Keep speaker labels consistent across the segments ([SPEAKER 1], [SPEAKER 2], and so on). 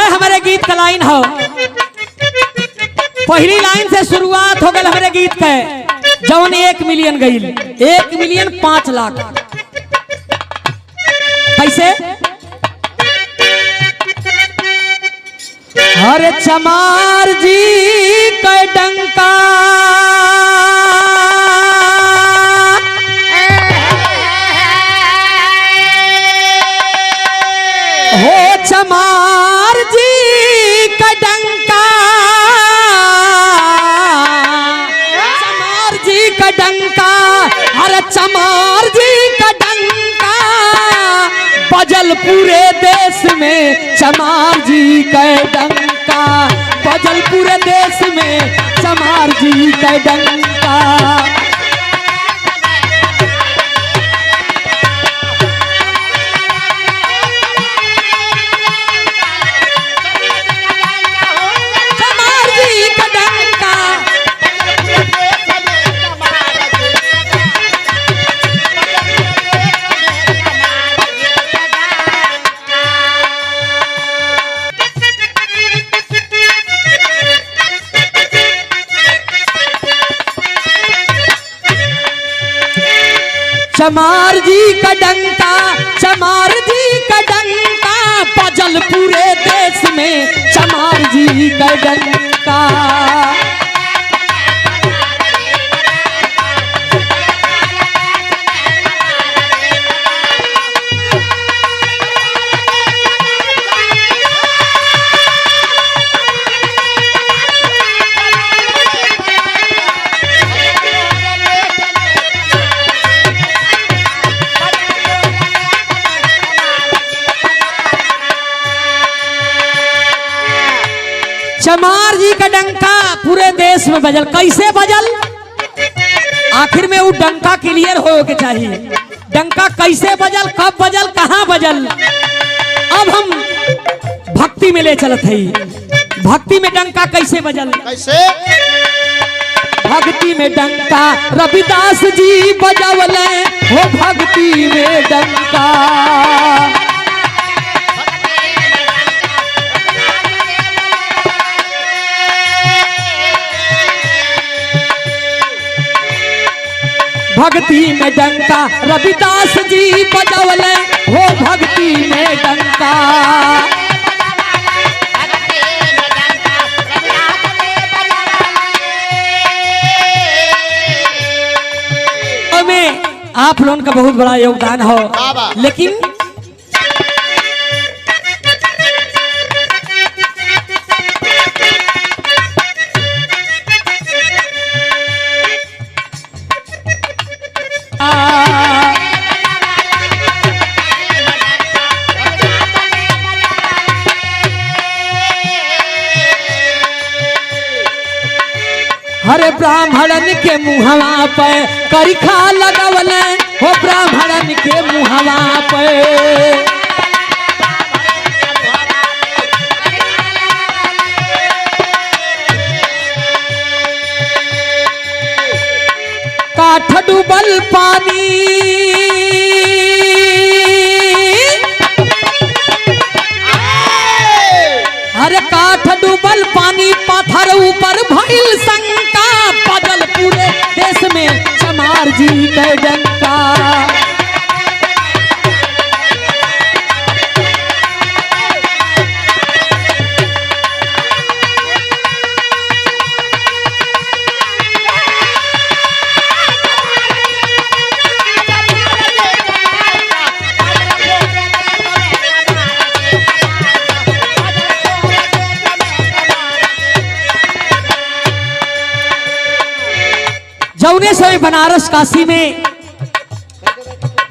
[SPEAKER 1] हमारे गीत का लाइन हो। पहली लाइन से शुरुआत हो गई हमारे गीत के, जौन 1 मिलियन गई, 1 मिलियन 5 लाख। कैसे? हरे चमार जी का डंका हो, चमार जी का डंका, चमार जी का डंका, अरे चमार जी का डंका बजल पूरे देश में, चमार जी का डंका बजल पूरे देश में, चमार जी का डंका। चमार जी का डंका, चमार जी का डंका बजल पूरे देश में, चमार जी का डंका। चमार जी का डंका पूरे देश में बजल। कैसे बजल? आखिर में वो डंका क्लियर हो के चाहिए। डंका कैसे बजल, कब बजल, कहाँ बजल? अब हम भक्ति में ले चलत है। भक्ति में डंका कैसे बजल?
[SPEAKER 2] कैसे?
[SPEAKER 1] भक्ति में डंका रविदास जी बजावले हो, भक्ति में डंका। भक्ति में डंका रविदास जी बजावले हो, भक्ति में डंका। में आप लोगों का बहुत बड़ा योगदान हो, लेकिन हरे ब्राह्मणन के मुहवा पे करिखा लगवले हो, ब्राह्मणन के मुहवा पे। काठ डूबल पानी, हरे काठ डूबल पानी, पत्थर ऊपर भइल शंका बजल पूरे देश में, चमार जी का डंका। जौने समय बनारस काशी में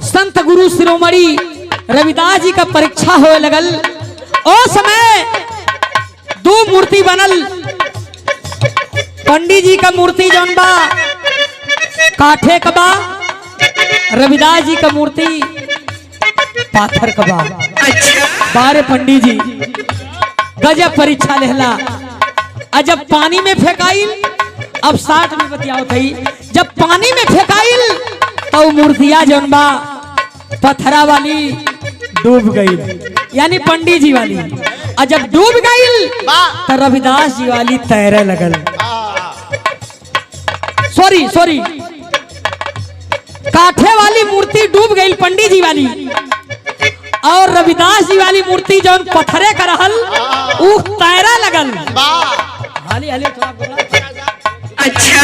[SPEAKER 1] संत गुरु शिरोमणि रविदास जी का परीक्षा होए लगल, ओ समय 2 मूर्ति बनल। पंडित जी का मूर्ति जौन बा काठे का बा, रविदास जी का मूर्ति पाथर का बा। बारे पंडित जी गजब परीक्षा लेहला। जब पानी में फेंकाइल, अब 60 में बतियाओ थई, जब पानी में फेंकाइल तो मूर्तिया जौन बा पत्थरा वाली डूब गई, यानी पंडित जी वाली। और जब डूब गई तो रविदास जी वाली तैरे लगल। सॉरी सॉरी, काठे वाली मूर्ति डूब गई पंडित जी वाली, और रविदास जी वाली मूर्ति जो पत्थरे का रहल उ तैरा लगल। हाली हाली थोड़ा बोला। अच्छा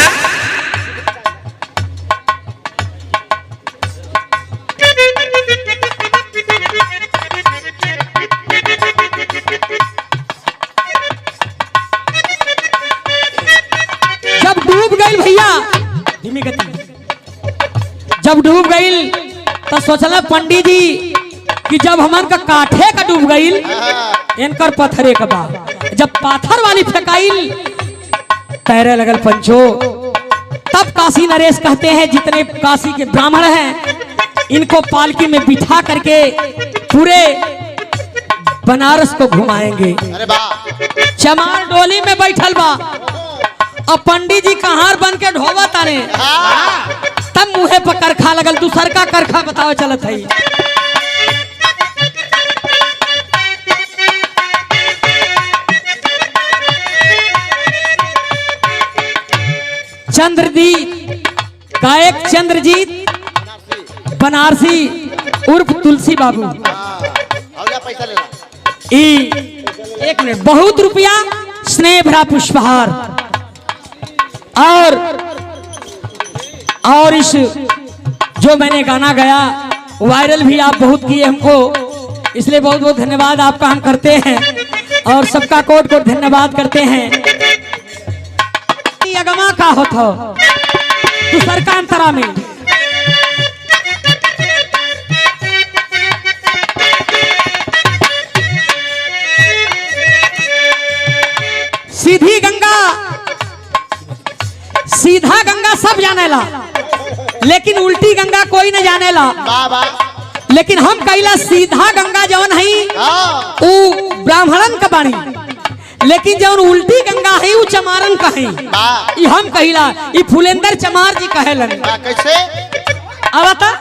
[SPEAKER 1] जब डूब गई भैया, धीमी गति, जब डूब गई तो सोचला पंडित जी कि जब हमार का काठे का डूब गई इनकर पत्थरे का बा, जब पाथर वाली फेंकाइल तैरे लगल पंचो। तब काशी नरेश कहते हैं जितने काशी के ब्राह्मण हैं इनको पालकी में बिठा करके पूरे बनारस को घुमाएंगे। चमार डोली में बैठल बा और पंडित जी कहार बन के ढोवा तारे, तब मुहे पर करखा लगल। दूसर का करखा बताओ चलत है। चंद्रजीत, गायक चंद्रजीत बनारसी उर्फ तुलसी बाबू। एक मिनट, बहुत रुपया स्नेह भरा पुष्पहार और इस जो मैंने गाना गाया वायरल भी आप बहुत किए हमको, इसलिए बहुत बहुत धन्यवाद आपका हम करते हैं और सबका कोट कोट धन्यवाद करते हैं। अगमा का होता दूसर का अंतरा में सीधी गंगा, सीधा गंगा सब जानेला लेकिन उल्टी गंगा कोई न जानेला। लेकिन हम कहिला सीधा गंगा जौन है वो ब्राह्मणन का बाणी, लेकिन जौन उल्टी गंगा है वो चमारन का है। ये हम कहिला, ये फुलेंदर चमार जी कहेलन।
[SPEAKER 2] कैसे
[SPEAKER 1] अब आता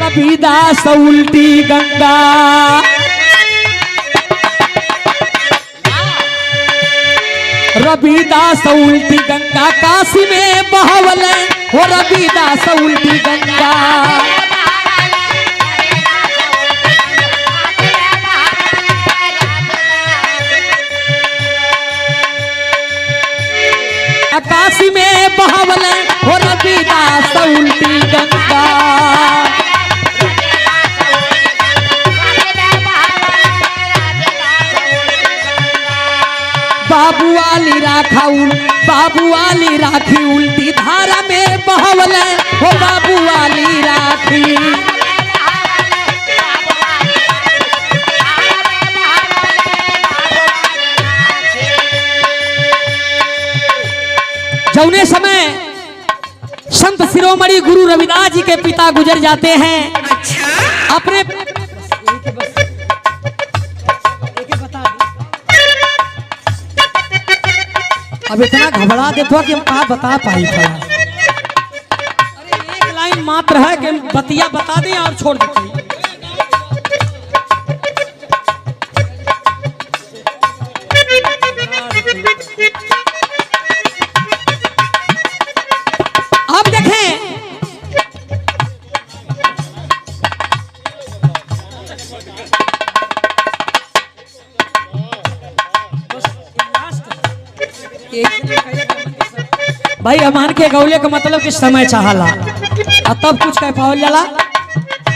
[SPEAKER 1] रविदास उल्टी गंगा, रविदास उल्टी गंगा काशी में बहवल हो। रविदास उल्टी गंगा, काशी में बहवल हो। रविदास उल्टी गंगा, बाबू वाली राखा बाबू वाली राखी उल्टी धारा में बहवल हो। बाबू वाली राखी जौने समय संत शिरोमणि गुरु रविदास जी के पिता गुजर जाते हैं। अच्छा। अपने अब इतना घबरा देते कि हम कहा बता पाई था। अरे एक लाइन मात्र है कि बतिया बता दें और छोड़ देते। अब देखें भाई हमान के गौले का मतलब कि समय चाहला और तब कुछ कह पावल जाला।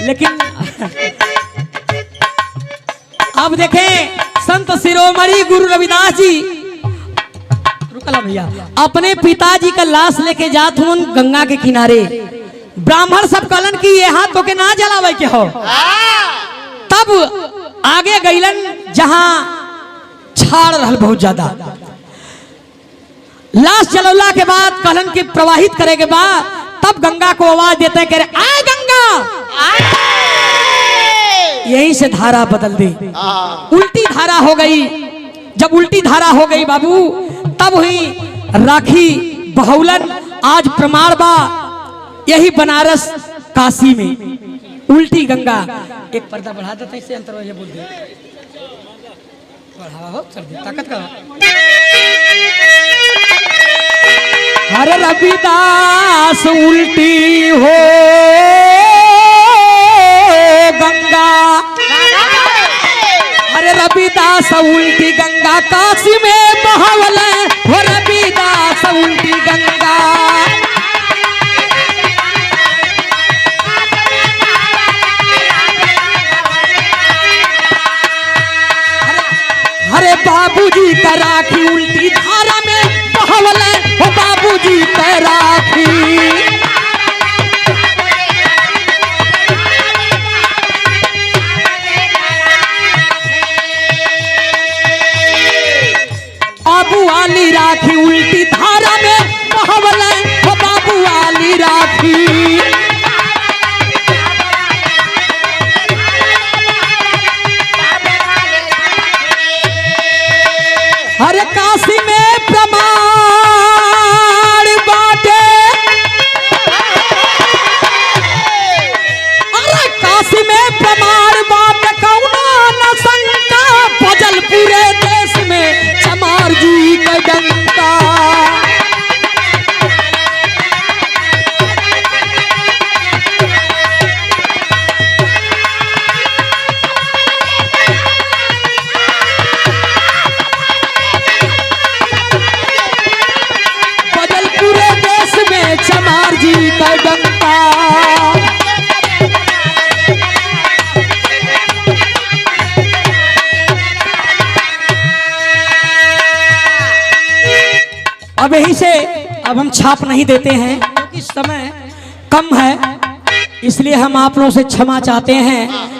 [SPEAKER 1] लेकिन अब देखें संत शिरोमणि गुरु रविदास जी रुकला भैया अपने पिताजी का लाश लेके जात हूं गंगा के किनारे। ब्राह्मण सब कहलन कि ये हाथ तो के ना जलावे के हो। तब आगे गईलन जहां छाड़ रहल बहुत ज्यादा। लाश जलौला के बाद कहलन के प्रवाहित करे के बाद तब गंगा को आवाज देते करे आए गंगा। यहीं से धारा बदल दी, उल्टी धारा हो गई। जब उल्टी धारा हो गई बाबू, तब हुई राखी बहुलन। आज प्रमाण बा यही बनारस काशी में उल्टी गंगा। एक पर्दा बढ़ा देते इससे अंतर हो बोल दे, बढ़ावा हो कर दे, ताकत का। हर रविदास उल्टी हो गंगा, हरे रविदास उल्टी गंगा काशी में बहावल हो रविदास उल्टी गंगा। हरे बाबूजी का राखी उल्टी धारा में बहावल हो बाबूजी का राखी। बाबू वाली राखी उल्टी धारा में बहावल हो बाबू वाली राखी। हर काशी में प्रमाण बाटे, अरे काशी में प्रमाण बाटे कौना न शंका, बजल पूरे देश में चमार जी का डंका। बजल पूरे देश में चमार जी का डंका। अब यहीं से अब हम छाप नहीं देते हैं क्योंकि समय कम है, इसलिए हम आप लोगों से क्षमा चाहते हैं।